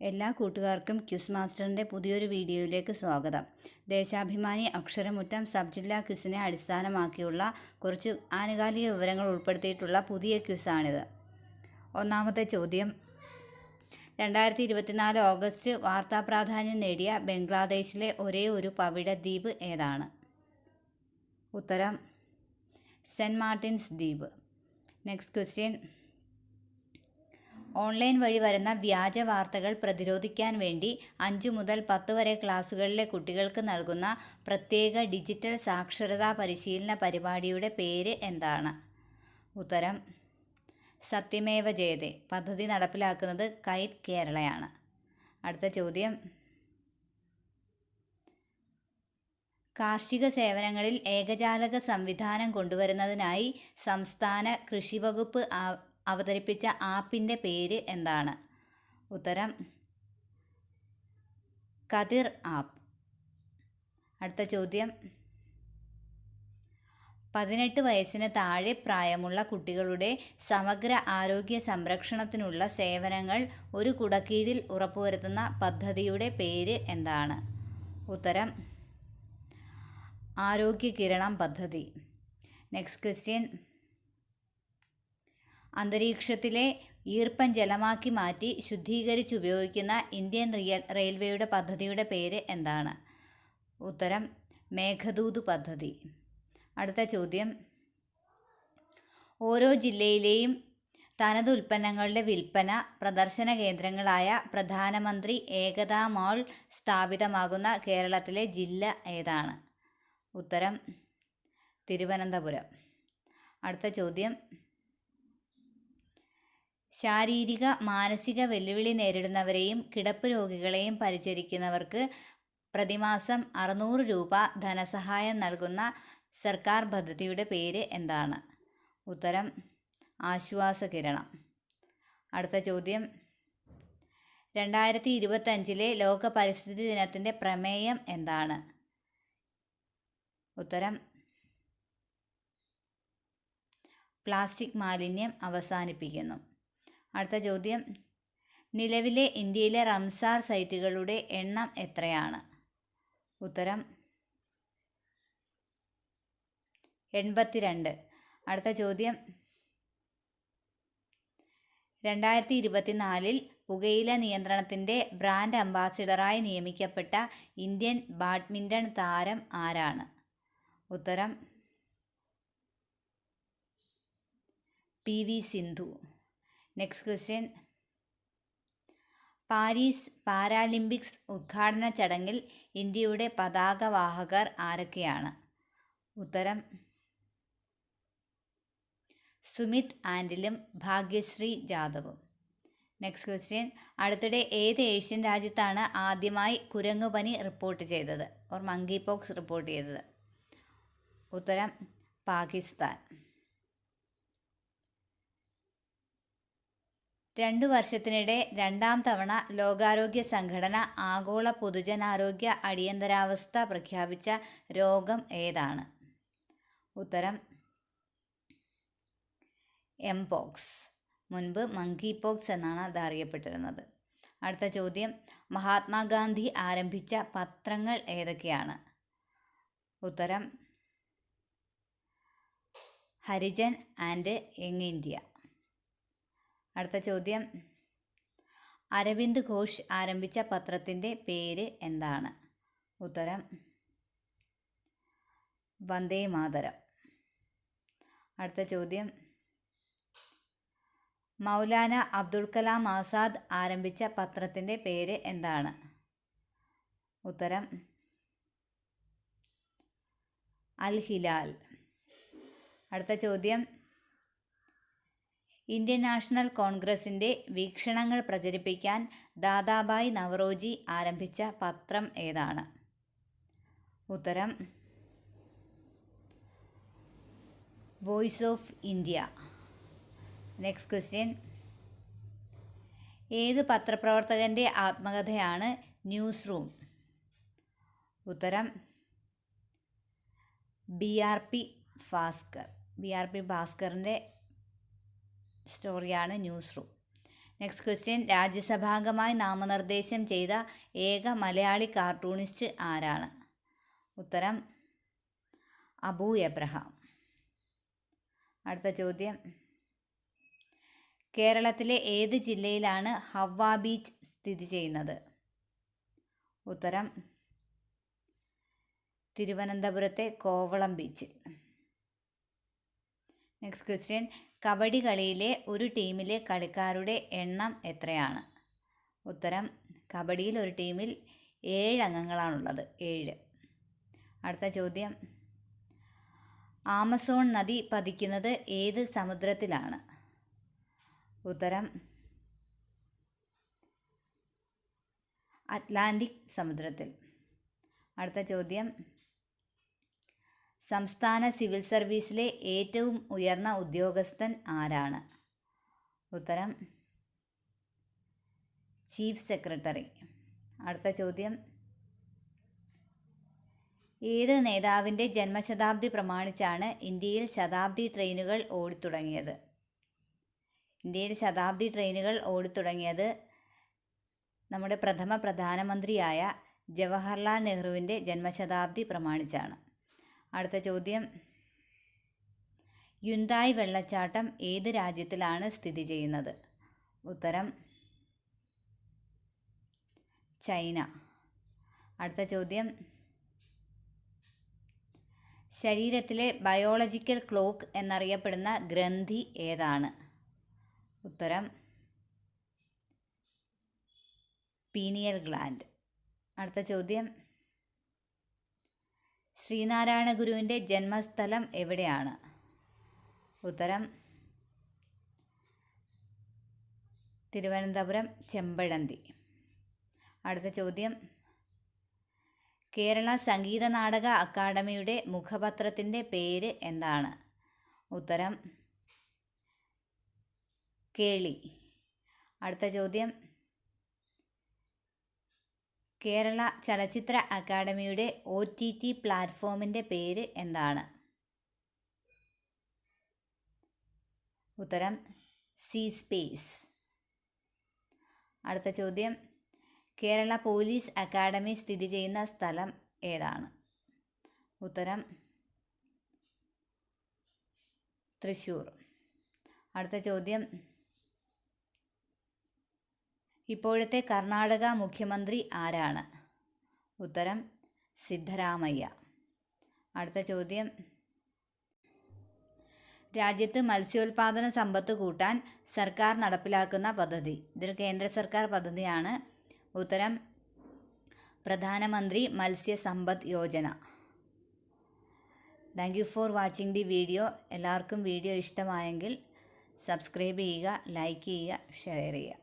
എല്ലാ കൂട്ടുകാർക്കും ക്വിസ് മാസ്റ്ററിൻ്റെ പുതിയൊരു വീഡിയോയിലേക്ക് സ്വാഗതം. ദേശാഭിമാനി അക്ഷരമുറ്റം സബ് ജില്ലാ ക്വിസിനെ അടിസ്ഥാനമാക്കിയുള്ള കുറച്ച് ആനുകാലിക വിവരങ്ങൾ ഉൾപ്പെടുത്തിയിട്ടുള്ള പുതിയ ക്വിസാണിത്. ഒന്നാമത്തെ ചോദ്യം, 2024 ഓഗസ്റ്റ് വാർത്താ പ്രാധാന്യം നേടിയ ബംഗ്ലാദേശിലെ ഒരേ ഒരു പവിഴ ദ്വീപ് ഏതാണ്? ഉത്തരം സെൻറ്റ് മാർട്ടിൻസ് ദ്വീപ്. നെക്സ്റ്റ് ക്വസ്റ്റ്യൻ, ഓൺലൈൻ വഴി വരുന്ന വ്യാജ വാർത്തകൾ പ്രതിരോധിക്കാൻ വേണ്ടി 5 മുതൽ 10 വരെ ക്ലാസ്സുകളിലെ കുട്ടികൾക്ക് നൽകുന്ന പ്രത്യേക ഡിജിറ്റൽ സാക്ഷരതാ പരിശീലന പരിപാടിയുടെ പേര് എന്താണ്? ഉത്തരം സത്യമേവ ജയതേ. പദ്ധതി നടപ്പിലാക്കുന്നത് കൈറ്റ് കേരളയാണ്. അടുത്ത ചോദ്യം, കാർഷിക സേവനങ്ങളിൽ ഏകജാലക സംവിധാനം കൊണ്ടുവരുന്നതിനായി സംസ്ഥാന കൃഷി വകുപ്പ് അവതരിപ്പിച്ച ആപ്പിൻ്റെ പേര് എന്താണ്? ഉത്തരം കതിർ ആപ്പ്. അടുത്ത ചോദ്യം, 18 വയസ്സിന് താഴെ പ്രായമുള്ള കുട്ടികളുടെ സമഗ്ര ആരോഗ്യ സംരക്ഷണത്തിനുള്ള സേവനങ്ങൾ ഒരു കുടക്കീഴിൽ ഉറപ്പുവരുത്തുന്ന പദ്ധതിയുടെ പേര് എന്താണ്? ഉത്തരം ആരോഗ്യ കിരണം പദ്ധതി. നെക്സ്റ്റ് ക്വസ്റ്റ്യൻ, അന്തരീക്ഷത്തിലെ ഈർപ്പം ജലമാക്കി മാറ്റി ശുദ്ധീകരിച്ചുപയോഗിക്കുന്ന ഇന്ത്യൻ റെയിൽവേയുടെ പദ്ധതിയുടെ പേര് എന്താണ്? ഉത്തരം മേഘദൂത് പദ്ധതി. അടുത്ത ചോദ്യം, ഓരോ ജില്ലയിലെയും തനത് ഉൽപ്പന്നങ്ങളുടെ വിൽപ്പന പ്രദർശന കേന്ദ്രങ്ങളായ പ്രധാനമന്ത്രി ഏകതാ മാൾ സ്ഥാപിതമാകുന്ന കേരളത്തിലെ ജില്ല ഏതാണ്? ഉത്തരം തിരുവനന്തപുരം. അടുത്ത ചോദ്യം, ശാരീരിക മാനസിക വെല്ലുവിളി നേരിടുന്നവരെയും കിടപ്പ് രോഗികളെയും പരിചരിക്കുന്നവർക്ക് പ്രതിമാസം 600 രൂപ ധനസഹായം നൽകുന്ന സർക്കാർ പദ്ധതിയുടെ പേര് എന്താണ്? ഉത്തരം ആശ്വാസകിരണം. അടുത്ത ചോദ്യം, 2025 ലോക പരിസ്ഥിതി ദിനത്തിൻ്റെ പ്രമേയം എന്താണ്? ഉത്തരം പ്ലാസ്റ്റിക് മാലിന്യം അവസാനിപ്പിക്കുന്നു. അടുത്ത ചോദ്യം, നിലവിലെ ഇന്ത്യയിലെ റംസാർ സൈറ്റുകളുടെ എണ്ണം എത്രയാണ്? ഉത്തരം 82. അടുത്ത ചോദ്യം, 2024 പുകയില നിയന്ത്രണത്തിൻ്റെ ബ്രാൻഡ് അംബാസിഡറായി നിയമിക്കപ്പെട്ട ഇന്ത്യൻ ബാഡ്മിൻ്റൺ താരം ആരാണ്? ഉത്തരം PV Sindhu. Next question, Paris Paralympics ഉദ്ഘാടന ചടങ്ങിൽ ഇന്ത്യയുടെ പതാകവാഹകർ ആരൊക്കെയാണ്? ഉത്തരം സുമിത് ആൻഡിലും ഭാഗ്യശ്രീ ജാദവും. നെക്സ്റ്റ് ക്വസ്റ്റ്യൻ, അടുത്തിടെ ഏത് ഏഷ്യൻ രാജ്യത്താണ് ആദ്യമായി കുരങ്ങുപനി റിപ്പോർട്ട് ചെയ്തത് മങ്കി പോക്സ് റിപ്പോർട്ട് ചെയ്തത്? ഉത്തരം പാകിസ്ഥാൻ. 2 വർഷത്തിനിടെ 2ാം തവണ ലോകാരോഗ്യ സംഘടന ആഗോള പൊതുജനാരോഗ്യ അടിയന്തരാവസ്ഥ പ്രഖ്യാപിച്ച രോഗം ഏതാണ്? ഉത്തരം എംപോക്സ്. മുൻപ് മങ്കി പോക്സ് എന്നാണ് അത് അറിയപ്പെട്ടിരുന്നത്. അടുത്ത ചോദ്യം, മഹാത്മാഗാന്ധി ആരംഭിച്ച പത്രങ്ങൾ ഏതൊക്കെയാണ്? ഉത്തരം ഹരിജൻ ആൻഡ് യങ് ഇന്ത്യ. അടുത്ത ചോദ്യം, അരവിന്ദ് ഘോഷ് ആരംഭിച്ച പത്രത്തിൻ്റെ പേര് എന്താണ്? ഉത്തരം വന്ദേ മാതരം. അടുത്ത ചോദ്യം, മൗലാന അബ്ദുൽ കലാം ആസാദ് ആരംഭിച്ച പത്രത്തിൻ്റെ പേര് എന്താണ്? ഉത്തരം അൽ ഹിലാൽ. അടുത്ത ചോദ്യം, ഇന്ത്യൻ നാഷണൽ കോൺഗ്രസിൻ്റെ വീക്ഷണങ്ങൾ പ്രചരിപ്പിക്കാൻ ദാദാഭായ് നവറോജി ആരംഭിച്ച പത്രം ഏതാണ്? ഉത്തരം Voice of India. Next question, ഏത് പത്രപ്രവർത്തകൻ്റെ ആത്മകഥയാണ് ന്യൂസ് റൂം? ഉത്തരം BRP ഭാസ്കറിൻ്റെ സ്റ്റോറിയാണ് ന്യൂസ് റൂം. നെക്സ്റ്റ് ക്വസ്റ്റ്യൻ, രാജ്യസഭാംഗമായി നാമനിർദ്ദേശം ചെയ്ത ഏക മലയാളി കാർട്ടൂണിസ്റ്റ് ആരാണ്? ഉത്തരം അബു എബ്രഹാം. അടുത്ത ചോദ്യം, കേരളത്തിലെ ഏത് ജില്ലയിലാണ് ഹവ്വ ബീച്ച് സ്ഥിതി ചെയ്യുന്നത്? ഉത്തരം തിരുവനന്തപുരത്തെ കോവളം ബീച്ചിൽ. നെക്സ്റ്റ് ക്വസ്റ്റ്യൻ, കബഡി കളിയിലെ ഒരു ടീമിലെ കളിക്കാരുടെ എണ്ണം എത്രയാണ്? ഉത്തരം കബഡിയിൽ ഒരു ടീമിൽ 7 അംഗങ്ങളാണുള്ളത്, 7. അടുത്ത ചോദ്യം, ആമസോൺ നദി പതിക്കുന്നത് ഏത് സമുദ്രത്തിലാണ്? ഉത്തരം അറ്റ്ലാന്റിക് സമുദ്രത്തിൽ. അടുത്ത ചോദ്യം, സംസ്ഥാന സിവിൽ സർവീസിലെ ഏറ്റവും ഉയർന്ന ഉദ്യോഗസ്ഥൻ ആരാണ്? ഉത്തരം ചീഫ് സെക്രട്ടറി. അടുത്ത ചോദ്യം, ഏത് നേതാവിൻ്റെ ജന്മശതാബ്ദി പ്രമാണിച്ചാണ് ഇന്ത്യയിൽ ശതാബ്ദി ട്രെയിനുകൾ ഓടിത്തുടങ്ങിയത്? ഇന്ത്യയിൽ ശതാബ്ദി ട്രെയിനുകൾ ഓടിത്തുടങ്ങിയത് നമ്മുടെ പ്രഥമ പ്രധാനമന്ത്രിയായ ജവഹർലാൽ നെഹ്റുവിൻ്റെ ജന്മശതാബ്ദി പ്രമാണിച്ചാണ്. അടുത്ത ചോദ്യം, യുൻതായ് വെള്ളച്ചാട്ടം ഏത് രാജ്യത്തിലാണ് സ്ഥിതി ചെയ്യുന്നത്? ഉത്തരം ചൈന. അടുത്ത ചോദ്യം, ശരീരത്തിലെ ബയോളജിക്കൽ ക്ലോക്ക് എന്നറിയപ്പെടുന്ന ഗ്രന്ഥി ഏതാണ്? ഉത്തരം പീനിയൽ ഗ്ലാൻഡ്. അടുത്ത ചോദ്യം, ശ്രീനാരായണ ഗുരുവിൻ്റെ ജന്മസ്ഥലം എവിടെയാണ്? ഉത്തരം തിരുവനന്തപുരം ചെമ്പഴന്തി. അടുത്ത ചോദ്യം, കേരള സംഗീത നാടക അക്കാദമിയുടെ മുഖപത്രത്തിൻ്റെ പേര് എന്താണ്? ഉത്തരം കേളി. അടുത്ത ചോദ്യം, കേരള ചലച്ചിത്ര അക്കാദമിയുടെ OTT പ്ലാറ്റ്ഫോമിൻ്റെ പേര് എന്താണ്? ഉത്തരം സി സ്പേസ്. അടുത്ത ചോദ്യം, കേരള പോലീസ് അക്കാദമി സ്ഥിതി ചെയ്യുന്ന സ്ഥലം ഏതാണ്? ഉത്തരം തൃശ്ശൂർ. അടുത്ത ചോദ്യം, ഇപ്പോഴത്തെ കർണാടക മുഖ്യമന്ത്രി ആരാണ്? ഉത്തരം സിദ്ധരാമയ്യ. അടുത്ത ചോദ്യം, രാജ്യത്ത് മത്സ്യോൽപാദന സമ്പത്ത് കൂട്ടാൻ സർക്കാർ നടപ്പിലാക്കുന്ന പദ്ധതി. ഇതൊരു കേന്ദ്ര സർക്കാർ പദ്ധതിയാണ്. ഉത്തരം പ്രധാനമന്ത്രി മത്സ്യ സമ്പദ് Yojana. Thank you for watching the video. എല്ലാവർക്കും വീഡിയോ ഇഷ്ടമായെങ്കിൽ സബ്സ്ക്രൈബ് ചെയ്യുക, ലൈക്ക് ചെയ്യുക, ഷെയർ ചെയ്യുക.